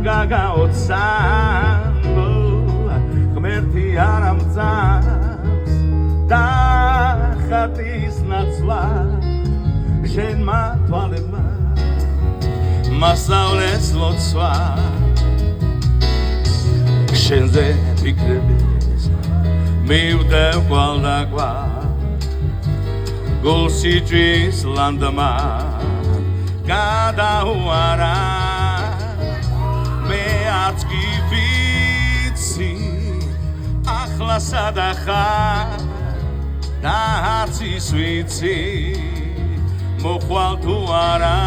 გაგაოცანო ღმერთი არ ამძამს და ხატის ნაცვლად შენმა თვალებმა მასწავლეს ლოცვა შენზე ფიქრების მივდევ კვალ და კვალ გულსიჭის ლანდმა გადაუარა მე არც კი ვიცი ახლა სადა ხარ და არც ის ვიცი მოხვალ თუ არა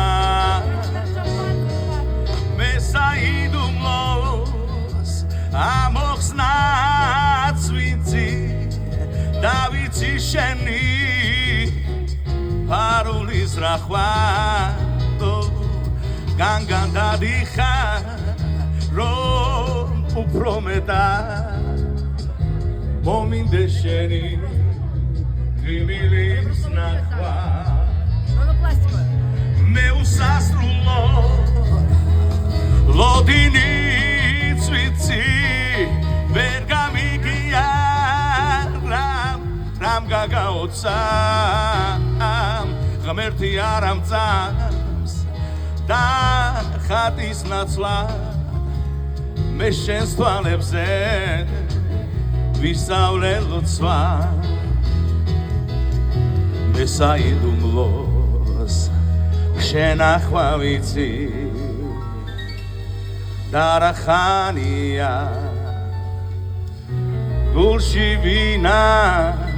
მე საიდუმლოს ამოხსნაც ვიცი და ვიცი შენი პარულის რახვა განგან დადიხარ რომ უფრო მეტად მომინდეს შენი გრიმილის ნახვა მე უსასრულო ლოდინიც ვიცი ვერ გამიგია რამ გაგაოცა ღმერთი არ ამძამს და ხატის ნაცვლად მე შენს თვალებზე ვისწავლე ლოცვა მე საიდუმლოს შენ ახლა ვიცი და რა ხანია გულში винахал.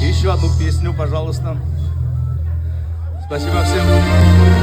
Еще одну песню, пожалуйста. Спасибо всем.